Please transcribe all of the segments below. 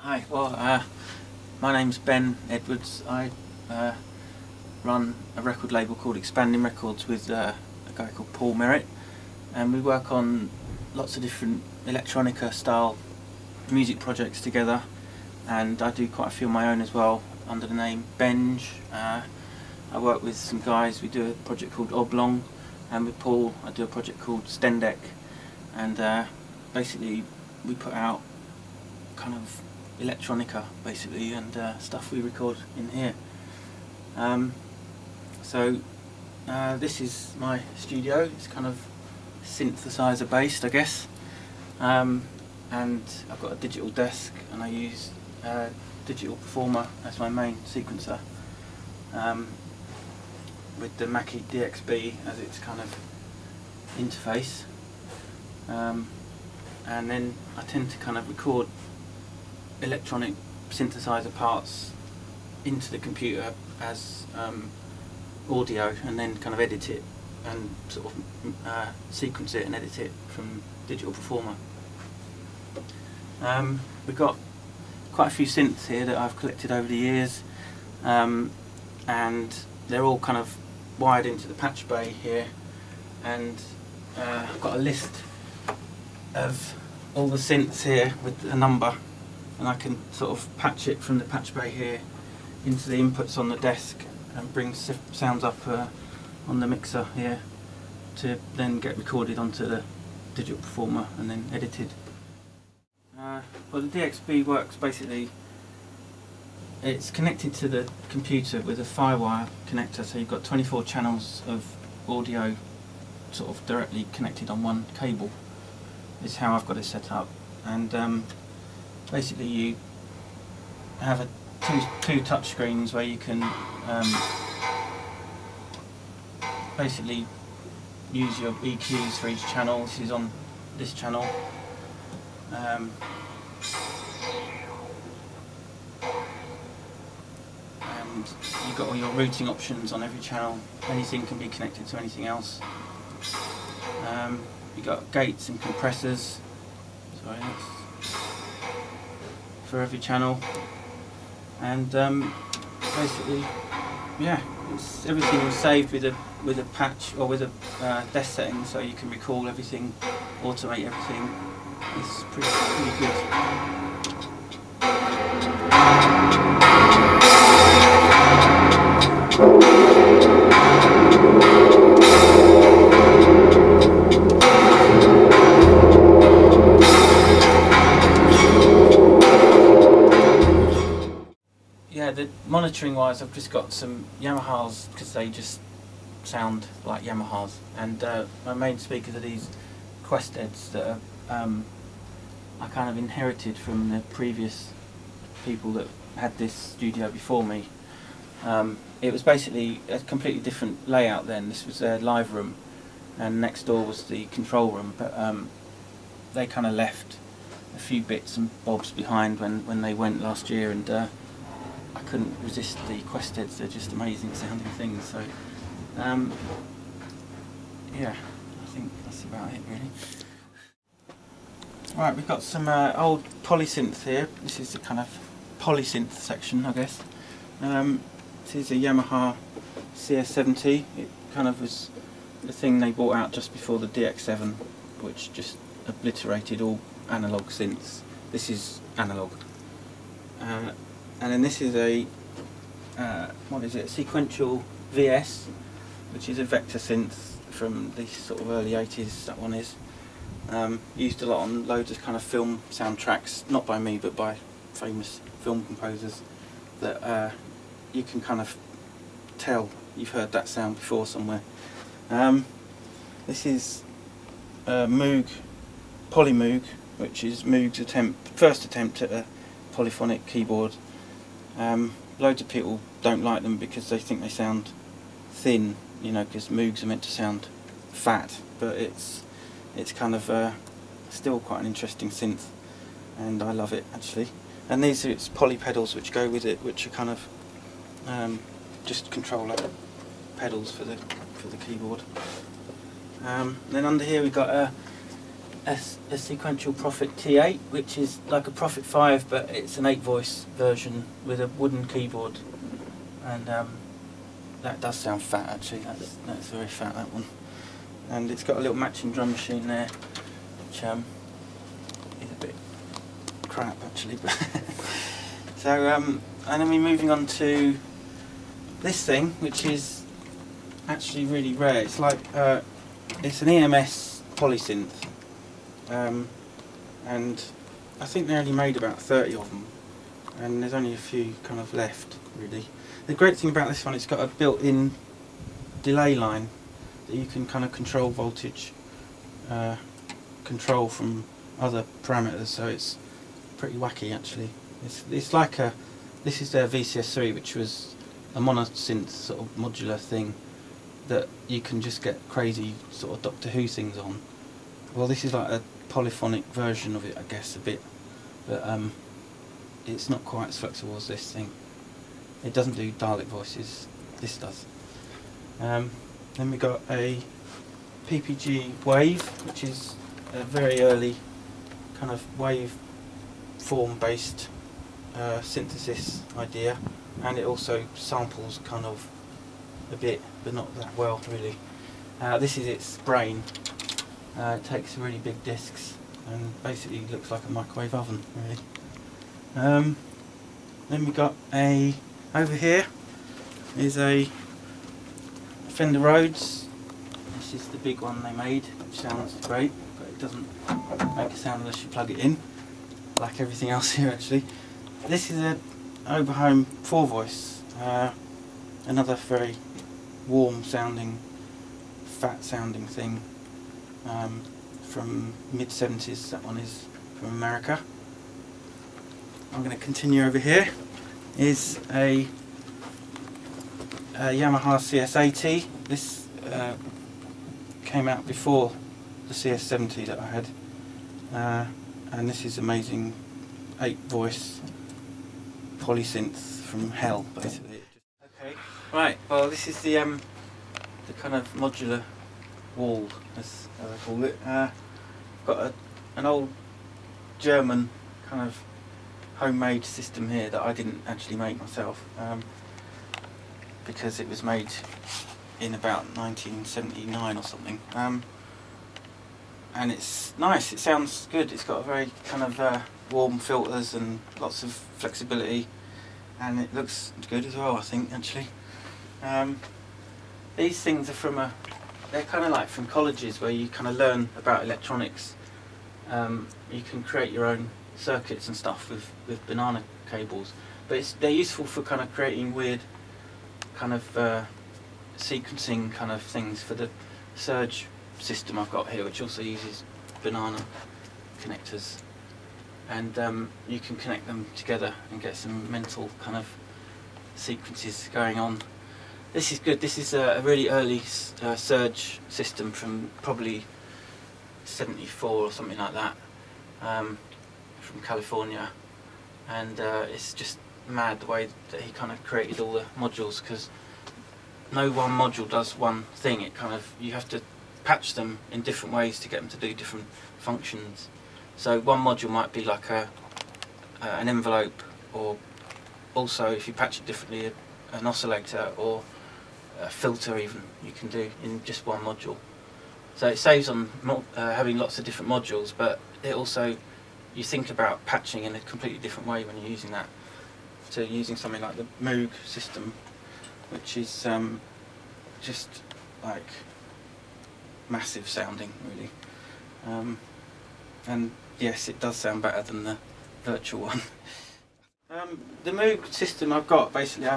Hi, well, my name's Ben Edwards. I run a record label called Expanding Records with a guy called Paul Merritt, and we work on lots of different electronica style music projects together, and I do quite a few of my own as well under the name Benj. I work with some guys. We do a project called Oblong, and with Paul I do a project called Stendek, and basically we put out kind of electronica basically, and stuff we record in here. This is my studio. It's kind of synthesizer based, I guess, and I've got a digital desk, and I use Digital Performer as my main sequencer, with the Mackie DXB as its kind of interface, and then I tend to kind of record electronic synthesizer parts into the computer as audio, and then kind of edit it and sort of sequence it and edit it from Digital Performer. We've got quite a few synths here that I've collected over the years, and they're all kind of wired into the patch bay here, and I've got a list of all the synths here with a number, and I can sort of patch it from the patch bay here into the inputs on the desk and bring sounds up on the mixer here to then get recorded onto the Digital Performer and then edited. Well, the DXB works basically, it's connected to the computer with a Firewire connector, so you've got 24 channels of audio sort of directly connected on one cable, is how I've got it set up. And basically you have two touch screens where you can basically use your EQs for each channel. This is on this channel, and you've got all your routing options on every channel. Anything can be connected to anything else. You've got gates and compressors, sorry, that's for every channel, and basically, yeah, everything is saved with a patch or with a desk setting, so you can recall everything, automate everything. It's pretty good. Yeah, the monitoring wise, I've just got some Yamahas because they just sound like Yamahas, and my main speakers are these Questeds that I kind of inherited from the previous people that had this studio before me. It was basically a completely different layout then. This was their live room, and next door was the control room, but they kind of left a few bits and bobs behind when they went last year, and I couldn't resist the Questeds. They're just amazing sounding things. So yeah, I think that's about it really. Right, we've got some old polysynths here. This is the kind of polysynth section, I guess. This is a Yamaha CS70. It kind of was the thing they brought out just before the DX7, which just obliterated all analog synths. This is analog. And then this is a what is it? A sequential VS, which is a vector synth from the sort of early 80s. That one is used a lot on loads of kind of film soundtracks, not by me but by famous film composers, that you can kind of tell you've heard that sound before somewhere. This is Moog, Polymoog, which is Moog's first attempt at a polyphonic keyboard. Loads of people don't like them because they think they sound thin, you know, because Moogs are meant to sound fat, but it's kind of still quite an interesting synth, and I love it actually. And these are its poly pedals which go with it, which are kind of just controller pedals for the keyboard. Then under here we've got a a sequential Prophet T8, which is like a Prophet 5, but it's an 8-voice version with a wooden keyboard, and that does sound fat actually. That's very fat, that one. And it's got a little matching drum machine there, which is a bit crap actually. But so and then we're moving on to this thing, which is actually really rare. It's like it's an EMS polysynth, and I think they only made about 30 of them, and there's only a few kind of left really. The great thing about this one, it's got a built-in delay line that you can kind of control voltage control from other parameters, so it's pretty wacky actually. It's like this is their VCS3, which was a monosynth sort of modular thing that you can just get crazy sort of Doctor Who things on. Well, this is like a polyphonic version of it, I guess, a bit, but it's not quite as flexible as this thing. It doesn't do Dalek voices, this does. Then we got a PPG Wave, which is a very early kind of wave form based synthesis idea, and it also samples kind of a bit, but not that well really. This is its brain. It takes really big discs and basically looks like a microwave oven really. Then we got over here is a Fender Rhodes. This is the big one they made, which sounds great, but it doesn't make a sound unless you plug it in, like everything else here actually. This is an Oberheim 4-voice, another very warm sounding, fat sounding thing from mid-70s. That one is from America. I'm going to continue over here. Is a Yamaha CS80. This came out before the CS70 that I had, and this is amazing 8-voice polysynth from hell basically. Okay, right, well this is the kind of modular wall, as I call it. Got an old German kind of homemade system here that I didn't actually make myself, because it was made in about 1979 or something, and it's nice, it sounds good, it's got a very kind of warm filters and lots of flexibility, and it looks good as well, I think actually. These things are they're kind of like from colleges where you kind of learn about electronics. You can create your own circuits and stuff with banana cables, but they're useful for kind of creating weird kind of sequencing kind of things for the surge system I've got here, which also uses banana connectors, and you can connect them together and get some mental kind of sequences going on. This is good. This is a really early surge system from probably 74 or something like that, from California, and it's just mad the way that he kind of created all the modules, because no one module does one thing. It kind of, you have to patch them in different ways to get them to do different functions. So one module might be like an envelope, or also if you patch it differently, an oscillator or a filter even you can do in just one module. So it saves on having lots of different modules, but it also, you think about patching in a completely different way when you're using that. So using something like the Moog system, which is just like massive sounding really, and yes, it does sound better than the virtual one. The Moog system I've got, basically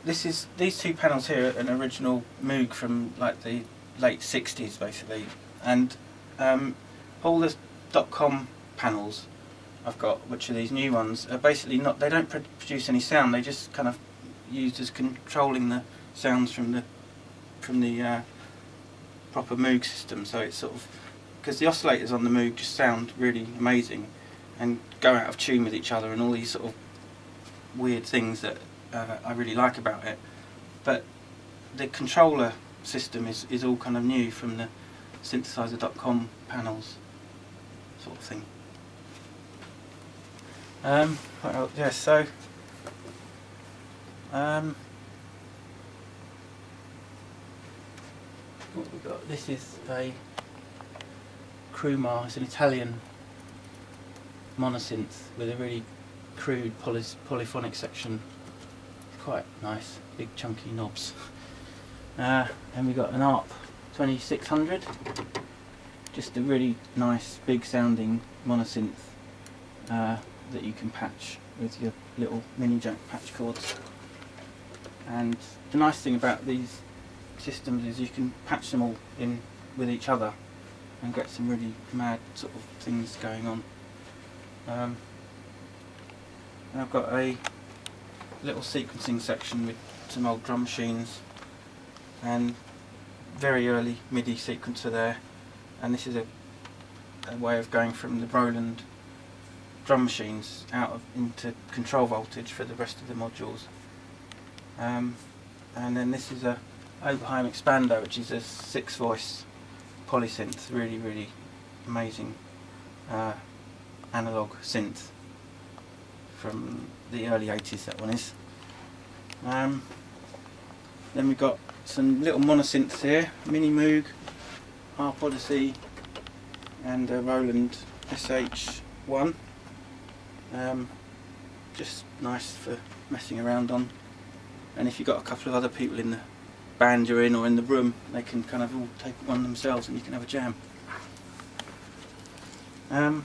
these two panels here are an original Moog from like the late 60s basically, and all the .com panels I've got, which are these new ones, are basically they don't produce any sound. They just kind of used as controlling the sounds from the proper Moog system. So it's sort of, because the oscillators on the Moog just sound really amazing and go out of tune with each other and all these sort of weird things that I really like about it. But the controller system is all kind of new from the synthesizer.com panels. sort of thing. What else? Yeah, so what we got? This is a Krumar. It's an Italian monosynth with a really crude polyphonic section. It's quite nice, big chunky knobs. And we got an ARP 2600, just a really nice big sounding monosynth that you can patch with your little mini jack patch cords. And the nice thing about these systems is you can patch them all in with each other and get some really mad sort of things going on. I've got a little sequencing section with some old drum machines and very early MIDI sequencer there, and this is a way of going from the Roland drum machines out into control voltage for the rest of the modules. And then this is a Oberheim Expander, which is a 6-voice polysynth, really amazing analog synth from the early 80s, that one is. Then we've got some little monosynths here, Mini Moog, Harp Odyssey and a Roland SH1. Just nice for messing around on, and if you've got a couple of other people in the band you're in or in the room, they can kind of all take one themselves and you can have a jam. Then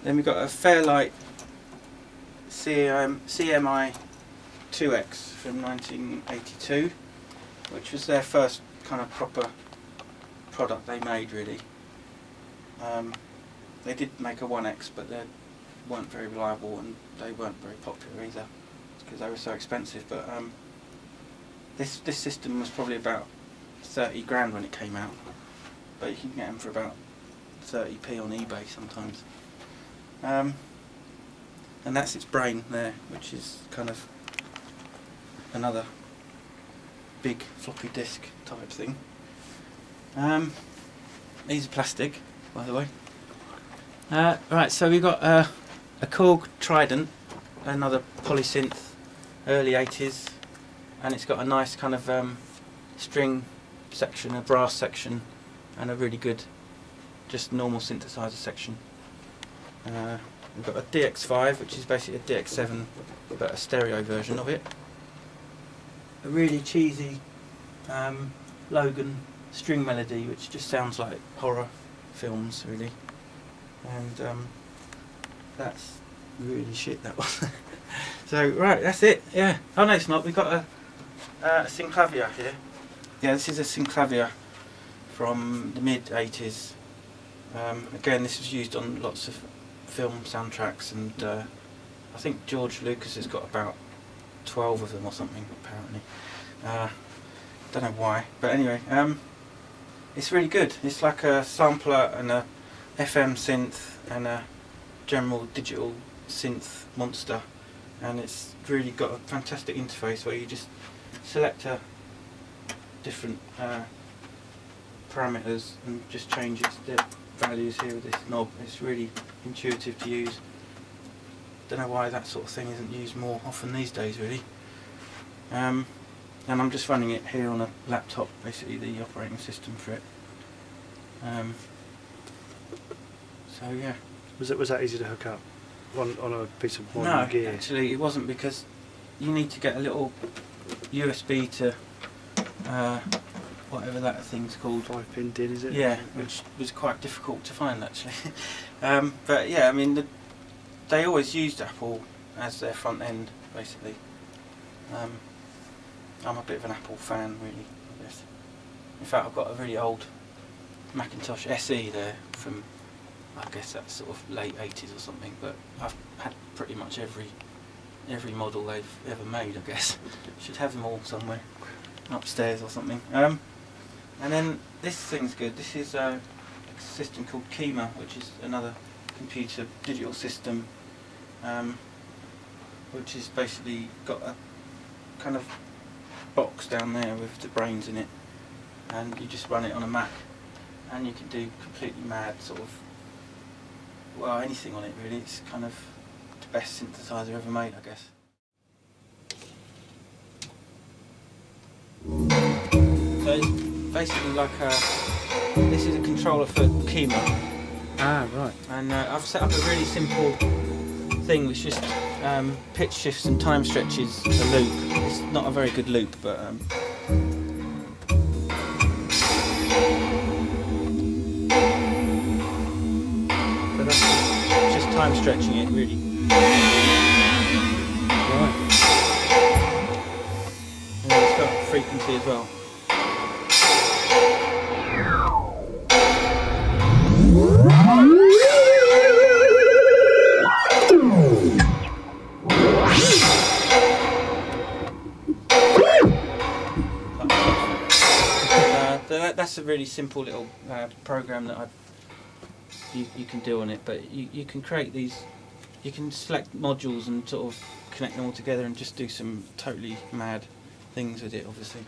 we've got a Fairlight CMI 2X from 1982, which was their first kind of proper product they made, really. They did make a 1X, but they weren't very reliable and they weren't very popular either because they were so expensive. But this system was probably about 30 grand when it came out, but you can get them for about 30p on eBay sometimes. And that's its brain there, which is kind of another big floppy disk type thing. These are plastic, by the way. Right, so we've got a Korg Trident, another polysynth, early 80s, and it's got a nice kind of string section, a brass section, and a really good just normal synthesizer section. We've got a DX5, which is basically a DX7 but a stereo version of it. A really cheesy Logan string melody, which just sounds like horror films, really. And that's really shit, that one. So right, that's it. Yeah. Oh no, it's not. We've got a synclavier here. Yeah, this is a synclavier from the mid 80s. Again, this was used on lots of film soundtracks, and I think George Lucas has got about 12 of them or something, apparently. Don't know why, but anyway, it's really good. It's like a sampler and a FM synth and a general digital synth monster, and it's really got a fantastic interface where you just select a different parameters and just change the values here with this knob. It's really intuitive to use. Don't know why that sort of thing isn't used more often these days, really. And I'm just running it here on a laptop, basically the operating system for it. So yeah. Was that easy to hook up on a piece of modern gear? No, actually it wasn't, because you need to get a little USB to whatever that thing's called. 5-pin DIN, is it? Yeah, which was quite difficult to find, actually. But yeah, I mean, they always used Apple as their front end, basically. I'm a bit of an Apple fan, really, I guess. In fact, I've got a really old Macintosh SE there from, I guess that's sort of late 80s or something, but I've had pretty much every model they've ever made, I guess. Should have them all somewhere, upstairs or something. And then this thing's good. This is a system called Kima, which is another computer digital system, which has basically got a kind of box down there with the brains in it, and you just run it on a Mac, and you can do completely mad sort of well, anything on it really. It's kind of the best synthesizer ever made, I guess. So it's basically like this is a controller for Kima. Ah, right. And I've set up a really simple thing which just pitch shifts and time stretches the loop. It's not a very good loop, but so that's just time stretching it really. Right. And it's got frequency as well. So that's a really simple little program that you can do on it, but you can create these, you can select modules and sort of connect them all together and just do some totally mad things with it, obviously.